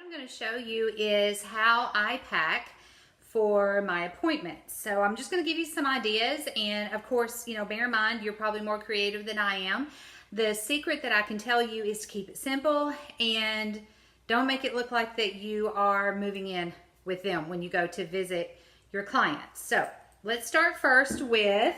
I'm going to show you is how I pack for my appointments. So I'm just going to give you some ideas, and of course, bear in mind you're probably more creative than I am. The secret that I can tell you is to keep it simple and don't make it look like that you are moving in with them when you go to visit your clients. So let's start first with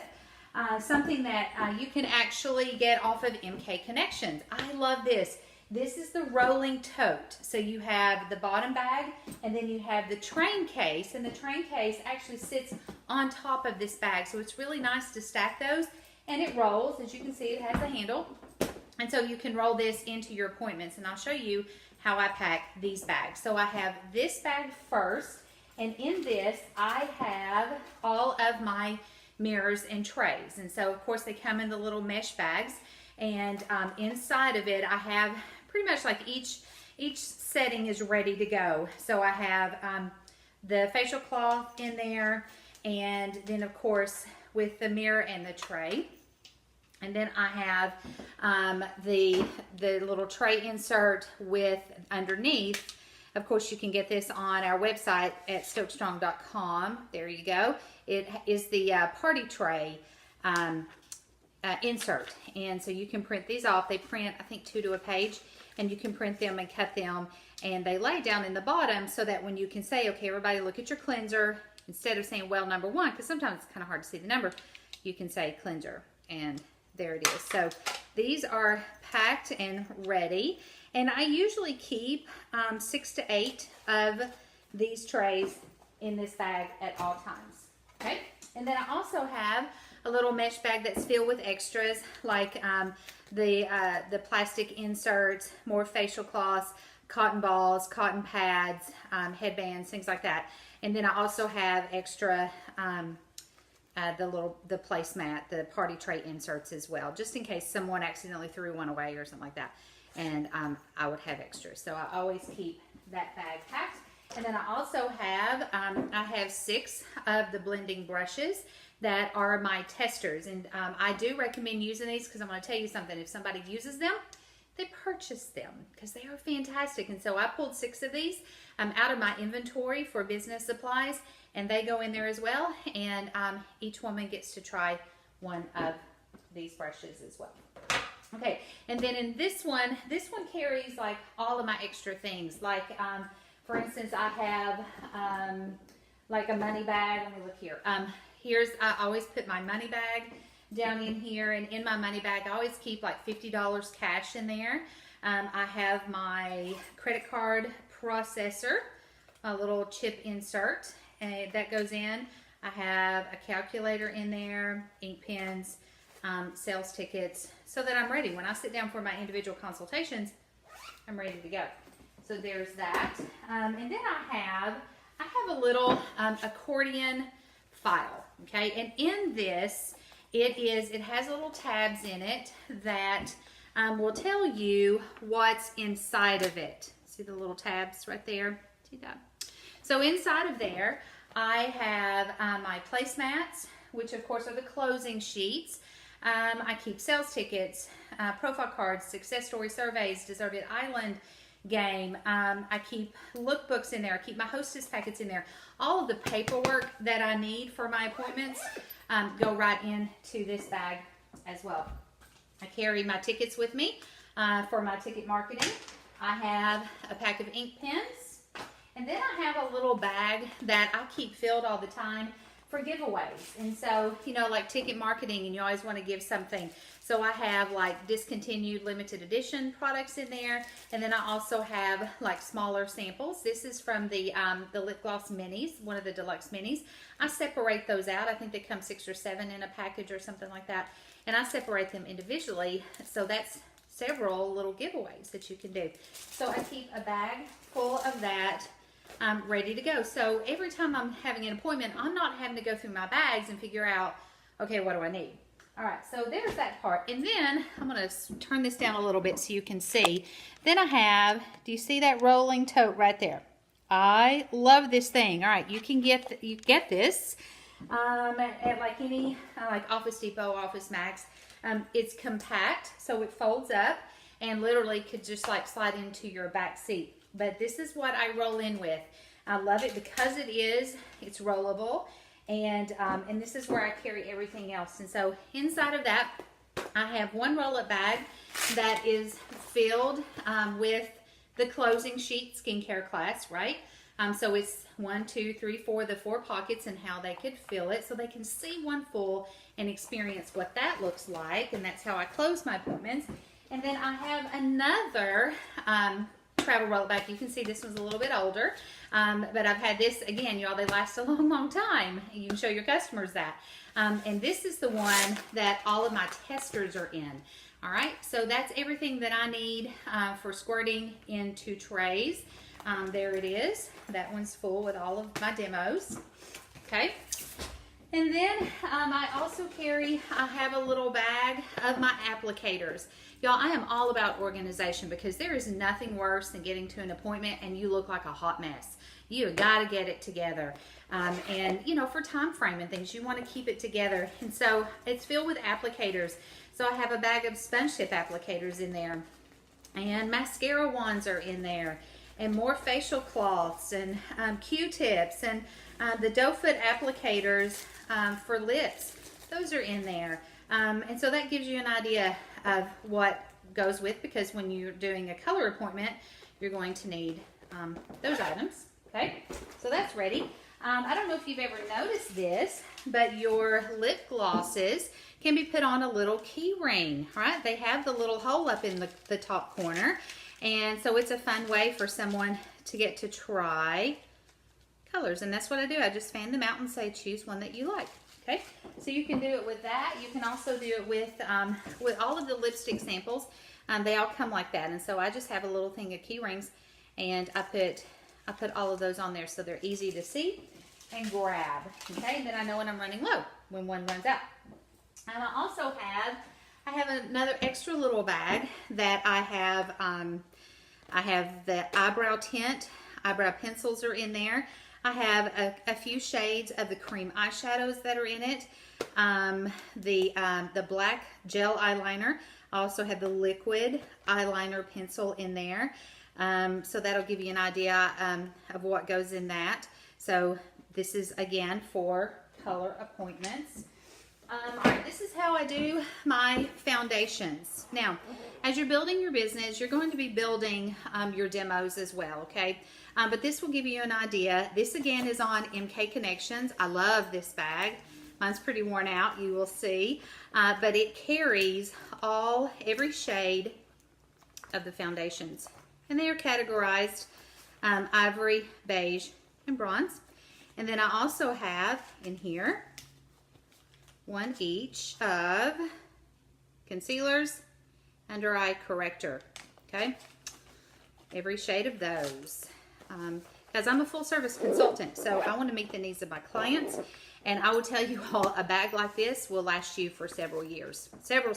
something that you can actually get off of MK Connections. I love this. This is the rolling tote. So you have the bottom bag and then you have the train case, and the train case actually sits on top of this bag. So it's really nice to stack those, and it rolls. As you can see, it has a handle. And so you can roll this into your appointments, and I'll show you how I pack these bags. So I have this bag first, and in this I have all of my mirrors and trays. And so of course they come in the little mesh bags, and inside of it I have pretty much like each setting is ready to go. So I have the facial cloth in there, and then of course with the mirror and the tray. And then I have the little tray insert with underneath. Of course, you can get this on our website at stokestrong.com. There you go. It is the party tray insert. And so you can print these off. They print, I think, 2 to a page. And you can print them and cut them. And they lay down in the bottom so that when you can say, okay, everybody look at your cleanser, instead of saying, well, number 1, because sometimes it's kind of hard to see the number, you can say cleanser. And there it is. So these are packed and ready. And I usually keep 6 to 8 of these trays in this bag at all times. Okay. And then I also have a little mesh bag that's filled with extras, like the plastic inserts, more facial cloths, cotton balls, cotton pads, headbands, things like that. And then I also have extra the placemat, the party tray inserts as well, just in case someone accidentally threw one away or something like that. And I would have extras. So I always keep that bag packed. And then I also have, I have 6 of the blending brushes that are my testers. And I do recommend using these because I'm going to tell you something. If somebody uses them, they purchase them because they are fantastic. And so I pulled 6 of these out of my inventory for business supplies, and they go in there as well. And each woman gets to try one of these brushes as well. Okay, and then in this one carries like all of my extra things. Like, for instance, I have like a money bag. Let me look here. I always put my money bag down in here, and in my money bag I always keep like $50 cash in there. I have my credit card processor, a little chip insert that goes in. I have a calculator in there, ink pens, sales tickets, so that I'm ready when I sit down for my individual consultations. I'm ready to go. So there's that, and then I have a little accordion file. Okay, and in this it has little tabs in it that will tell you what's inside of it. See the little tabs right there? See that? So inside of there I have my placemats, which of course are the closing sheets. I keep sales tickets, profile cards, success story surveys, Deserted Island game. I keep lookbooks in there. I keep my hostess packets in there. All of the paperwork that I need for my appointments go right into this bag as well. I carry my tickets with me for my ticket marketing. I have a pack of ink pens, and then I have a little bag that I keep filled all the time for giveaways. And so, like ticket marketing, and you always want to give something. So I have like discontinued limited edition products in there. And then I also have like smaller samples. This is from the lip gloss minis, one of the deluxe minis. I separate those out. I think they come 6 or 7 in a package or something like that. And I separate them individually. So that's several little giveaways that you can do. So I keep a bag full of that ready to go. So every time I'm having an appointment, I'm not having to go through my bags and figure out, okay, what do I need? All right, so there's that part. And then I'm going to turn this down a little bit so you can see. Then I have, do you see that rolling tote right there? I love this thing. All right, you get this at like any like Office Depot, Office Max. It's compact, so it folds up and literally could just like slide into your back seat. but this is what I roll in with. I love it because it's rollable, and this is where I carry everything else. And so inside of that, I have one roll-up bag that is filled with the closing sheet skincare class, right? So it's 1, 2, 3, 4, the 4 pockets and how they could fill it so they can see one full and experience what that looks like. And that's how I close my appointments. And then I have another travel roll bag. You can see this one's a little bit older, but I've had this, again, y'all, they last a long, long time. You can show your customers that. And this is the one that all of my testers are in. All right, so that's everything that I need for squirting into trays. There it is. That one's full with all of my demos. Okay. And then I also I have a little bag of my applicators. Y'all, I am all about organization because there is nothing worse than getting to an appointment and you look like a hot mess. You got to get it together. And, you know, for time frame and things, you want to keep it together. And so it's filled with applicators. So I have a bag of sponge tip applicators in there. And mascara wands are in there. And more facial cloths and Q-tips and the doe foot applicators for lips. Those are in there. And so that gives you an idea of what goes with, because when you're doing a color appointment, you're going to need those items. Okay, so that's ready. I don't know if you've ever noticed this, but your lip glosses can be put on a little key ring, right? They have the little hole up in the top corner. And so it's a fun way for someone to get to try colors. And that's what I do. I just fan them out and say, choose one that you like. Okay, so you can do it with that. You can also do it with all of the lipstick samples. They all come like that. And so I just have a little thing of key rings, and I put all of those on there so they're easy to see and grab. Okay, and then I know when I'm running low, when one runs out. And I also have another extra little bag that I have the eyebrow tint. Eyebrow pencils are in there. I have a few shades of the cream eyeshadows that are in it. The black gel eyeliner. I also have the liquid eyeliner pencil in there. So that'll give you an idea of what goes in that. So this is, again, for color appointments. All right, this is how I do my foundations. Now, as you're building your business, you're going to be building your demos as well, okay? But this will give you an idea. This, again, is on MK Connections. I love this bag. Mine's pretty worn out, you will see. But it carries every shade of the foundations. And they are categorized ivory, beige, and bronze. And then I also have in here one each of concealers, under eye corrector, okay? Every shade of those. Because I'm a full service consultant, so I want to meet the needs of my clients. And I will tell you all, a bag like this will last you for several years. Several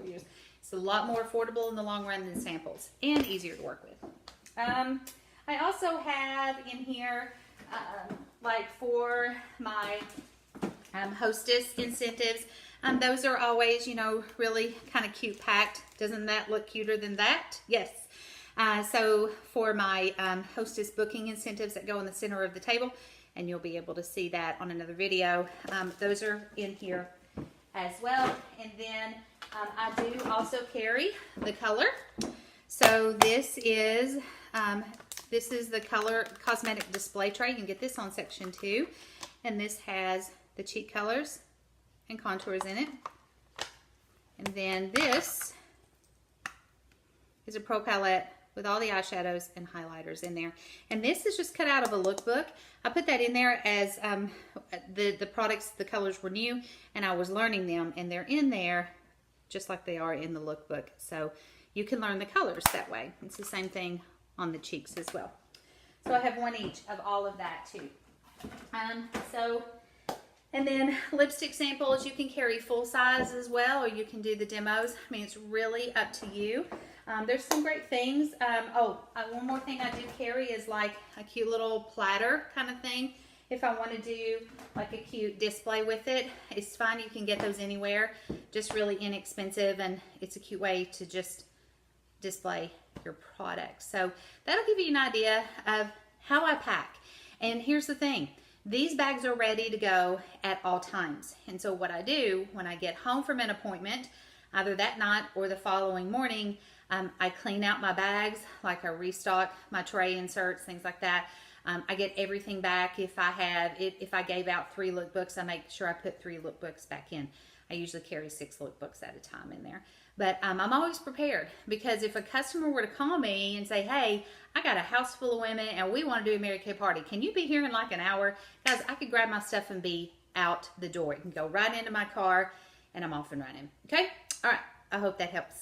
years. It's a lot more affordable in the long run than samples, and easier to work with. I also have in here, like for my hostess incentives, those are always, you know, really kind of cute packed. Doesn't that look cuter than that? Yes. So for my hostess booking incentives that go in the center of the table, and you'll be able to see that on another video, those are in here as well. And then I do also carry the color. So this is the color cosmetic display tray. You can get this on section 2, and this has the cheek colors and contours in it. And then this is a pro palette with all the eyeshadows and highlighters in there. And this is just cut out of a lookbook. I put that in there as the products, the colors were new, and I was learning them, and they're in there just like they are in the lookbook. So you can learn the colors that way. It's the same thing on the cheeks as well. So I have one each of all of that too. And then lipstick samples, you can carry full size as well, or you can do the demos. I mean, it's really up to you. There's some great things. One more thing I do carry is like a cute little platter kind of thing. If I want to do like a cute display with it, it's fine. You can get those anywhere. Just really inexpensive, and it's a cute way to just display your products. So that'll give you an idea of how I pack. And here's the thing. These bags are ready to go at all times. And so what I do when I get home from an appointment, either that night or the following morning, I clean out my bags, like I restock my tray inserts, things like that. I get everything back. If I gave out 3 lookbooks, I make sure I put 3 lookbooks back in. I usually carry 6 lookbooks at a time in there. But I'm always prepared, because if a customer were to call me and say, hey, I got a house full of women and we want to do a Mary Kay party, can you be here in like an hour? Guys, I could grab my stuff and be out the door. It can go right into my car and I'm off and running. Okay? All right. I hope that helps.